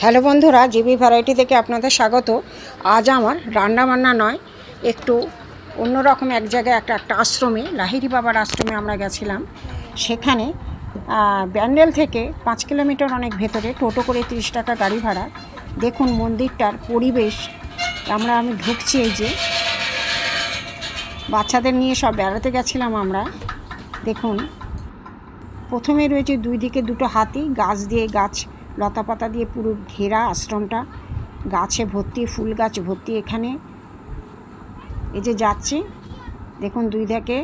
Hello বন্ধুরা, GB variety থেকে আপনাদের স্বাগত। আজ আমার রান্না বান্না নয়, একটু অন্যরকম এক জায়গায় একটা আশ্রমে, লাহিড়ী বাবার আশ্রমে আমরা গেছিলাম। সেখানে ব্যান্ডেল থেকে 5 কিলোমিটার অনেক ভেতরে, টোটো করে 30 টাকা গাড়ি ভাড়া। দেখুন মন্দিরটার পরিবেশ। আমি ঢুকছি, এই যে বাচ্চাদের নিয়ে সব বেড়াতে গেছিলাম আমরা। দেখুন প্রথমে রয়েছে দুই দিকে দুটো হাতি, গাছ দিয়ে গাছ লতাপাতা দিয়ে পুরো ঘেরা আশ্রমটা, গাছে ভর্তি, ফুল গাছ ভর্তি। এখানে এই যে যাচ্ছি, দেখুন দুই দিকে।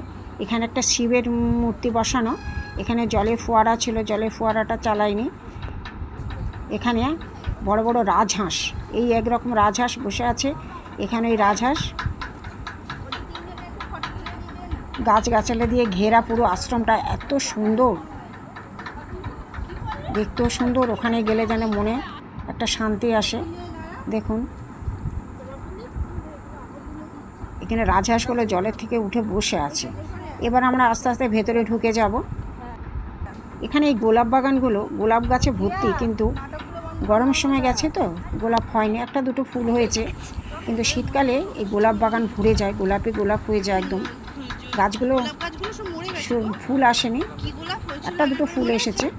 এখানে একটা শিবের মূর্তি বসানো, এখানে জলের ফোয়ারা ছিল, জলের ফোয়ারাটা চালাইনি। এখানে বড় বড় রাজহাঁস, এই একরকম রাজহাঁস বসে আছে এখানে। এই রাজহাঁস গাছগাছালি দিয়ে ঘেরা পুরো আশ্রমটা, এত সুন্দর, দেখতেও সুন্দর। ওখানে গেলে যেন মনে একটা শান্তি আসে। দেখুন এখানে রাজহাঁসগুলো জলের থেকে উঠে বসে আছে। এবার আমরা আস্তে আস্তে ভেতরে ঢুকে যাব। এখানে এই গোলাপ বাগানগুলো গোলাপ গাছে ভর্তি, কিন্তু গরমের সময় গেছে তো গোলাপ হয়নি, একটা দুটো ফুল হয়েছে। কিন্তু শীতকালে এই গোলাপ বাগান ভরে যায়, গোলাপে গোলাপ হয়ে যায় একদম। গাছগুলো ফুল আসেনি, একটা দুটো ফুল এসেছে।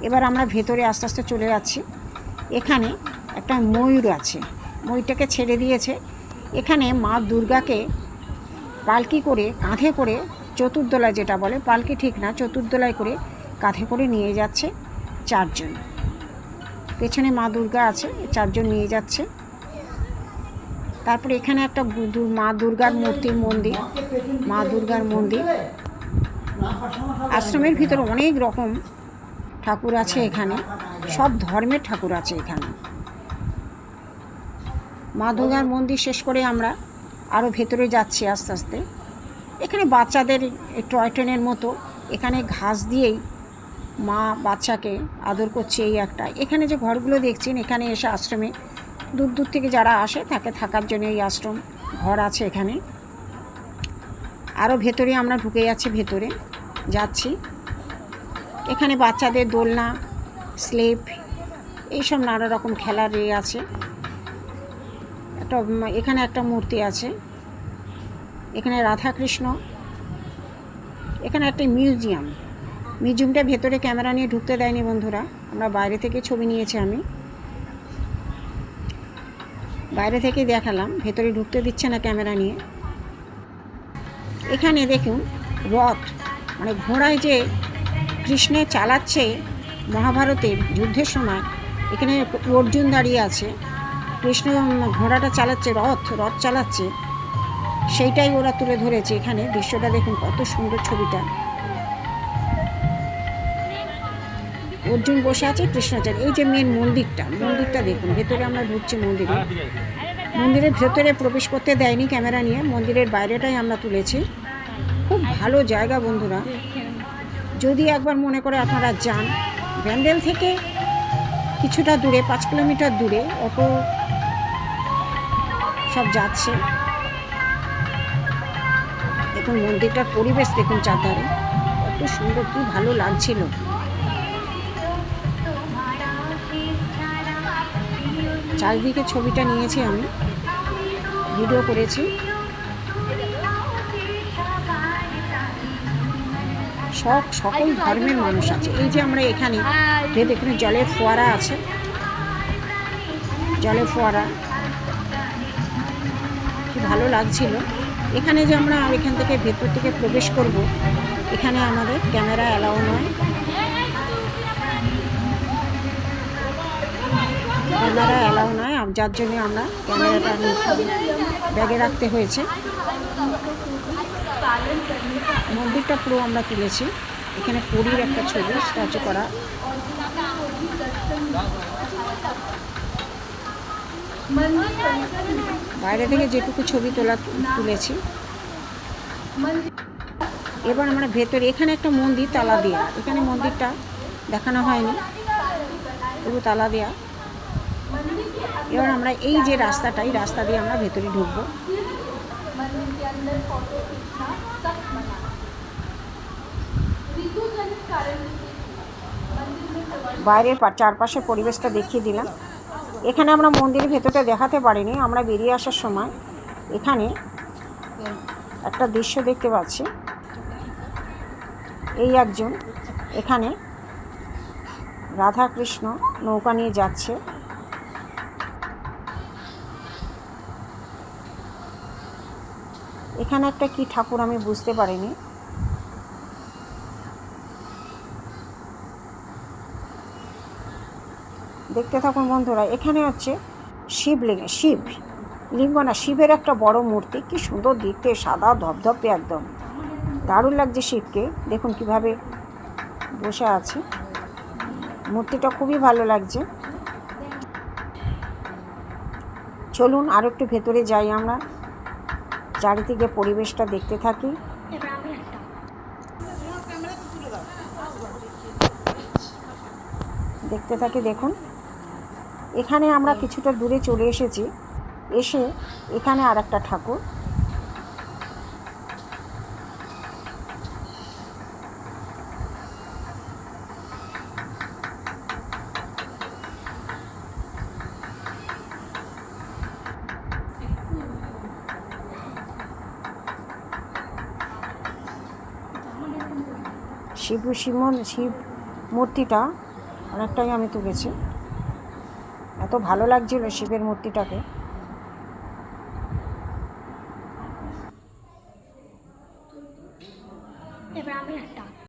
এবার আমরা ভেতরে আস্তে আস্তে চলে যাচ্ছি। এখানে একটা ময়ূর আছে, ময়ূরটাকে ছেড়ে দিয়েছে। এখানে মা দুর্গাকে পালকি করে, কাঁধে করে, চতুর্দোলায়, যেটা বলে পালকি ঠিক না, চতুর্দোলায় করে কাঁধে করে নিয়ে যাচ্ছে চারজন। পেছনে মা দুর্গা আছে, চারজন নিয়ে যাচ্ছে। তারপরে এখানে একটা মা দুর্গার মূর্তির মন্দির, মা দুর্গার মন্দির। আশ্রমের ভিতরে অনেক রকম ঠাকুর আছে, এখানে সব ধর্মের ঠাকুর আছে এখানে। মা দুর্গার মন্দির শেষ করে আমরা আরও ভেতরে যাচ্ছি আস্তে আস্তে। এখানে বাচ্চাদের টয় ট্রেনের মতো, এখানে ঘাস দিয়েই মা বাচ্চাকে আদর করছে। এই একটা, এখানে যে ঘরগুলো দেখছেন, এখানে এসে আশ্রমে দূর দূর থেকে যারা আসে তাকে থাকার জন্য এই আশ্রম ঘর আছে এখানে। আরও ভেতরে আমরা ঢুকে ভেতরে যাচ্ছি। এখানে বাচ্চাদের দোলনা, স্লেপ, এইসব নানা রকম খেলার আছে। এখানে একটা মূর্তি আছে, এখানে রাধাকৃষ্ণ। এখানে একটা মিউজিয়ামটা ভেতরে ক্যামেরা নিয়ে ঢুকতে দেয়নি বন্ধুরা, আমরা বাইরে থেকে ছবি নিয়েছি। আমি বাইরে থেকে দেখালাম, ভেতরে ঢুকতে দিচ্ছে না ক্যামেরা নিয়ে। এখানে দেখুন রথ, মানে ঘোড়ায় যে কৃষ্ণ চালাচ্ছে মহাভারতের যুদ্ধের সময়, এখানে অর্জুন দাঁড়িয়ে আছে, কৃষ্ণ ঘোড়াটা চালাচ্ছে, রথ চালাচ্ছে, সেইটাই ওরা তুলে ধরেছে এখানে। দৃশ্যটা দেখুন কত সুন্দর ছবিটা। অর্জুন বসে আছে, কৃষ্ণ চাল। এই যে মেন মন্দিরটা দেখুন, ভেতরে আমরা ঢুকছি মন্দিরের ভেতরে প্রবেশ করতে দেয়নি ক্যামেরা নিয়ে, মন্দিরের বাইরেটাই আমরা তুলেছি। খুব ভালো জায়গা বন্ধুরা, যদি একবার মনে করে আপনারা যান। ব্যান্ডেল থেকে কিছুটা দূরে, 5 কিলোমিটার দূরে অটো সব যাচ্ছে। দেখুন মন্দিরটার পরিবেশ দেখুন, চারধারে কত সুন্দর, কি ভালো লাগছিল। চারিদিকে ছবিটা নিয়েছি, আমি ভিডিও করেছি। সকল ধর্মের মানুষ আছে। এই যে আমরা এখানে এখানে জলের ফোয়ারা আছে, জলের ফোয়ারা কি ভালো লাগছিল। এখানে যে আমরা এখান থেকে ভেতর থেকে প্রবেশ করব, এখানে আমাদের ক্যামেরা অ্যালাউ নয়, যার জন্য আমরা ক্যামেরাটা ব্যাগে রাখতে হয়েছে। মন্দিরটা পুরো আমরা তুলেছি। এখানে পুরীর একটা ছবি স্ট্যাচু করা। বাইরে থেকে যেটুকু ছবি তুলেছি। এবার আমরা ভেতরে, এখানে একটা মন্দির তালা দেওয়া, এখানে মন্দিরটা দেখানো হয়নি, পুরো তালা দেওয়া। এবার আমরা এই যে রাস্তা দিয়ে আমরা ভেতরে ঢুকবো। বাইরের চারপাশের পরিবেশটা দেখিয়ে দিলাম। এখানে আমরা মন্দিরের ভেতরটা দেখাতে পারিনি, আমরা বেরিয়ে আসার সময় এখানে একটা দৃশ্য দেখতে পাচ্ছি। এই একজন এখানে রাধা কৃষ্ণ নৌকা নিয়ে যাচ্ছে। এখানে একটা কি ঠাকুর আমি বুঝতে পারিনি। দেখতে থাকুন বন্ধুরা। এখানে হচ্ছে শিবলিঙ্গ না, শিবের একটা বড় মূর্তি, কি সুন্দর দেখতে, সাদা ধপধপে, একদম দারুণ লাগছে শিবকে। দেখুন কিভাবে বসে আছে, মূর্তিটা খুবই ভালো লাগছে। চলুন আর একটু ভেতরে যাই, আমরা চারিদিকে পরিবেশটা দেখতে থাকি। দেখুন এখানে আমরা কিছুটা দূরে চলে এসেছি। এসে এখানে আর একটা ঠাকুর, শিব মূর্তিটা অনেকটাই আমি তুলেছি। এত ভালো লাগছিল শিবের মূর্তিটাকে।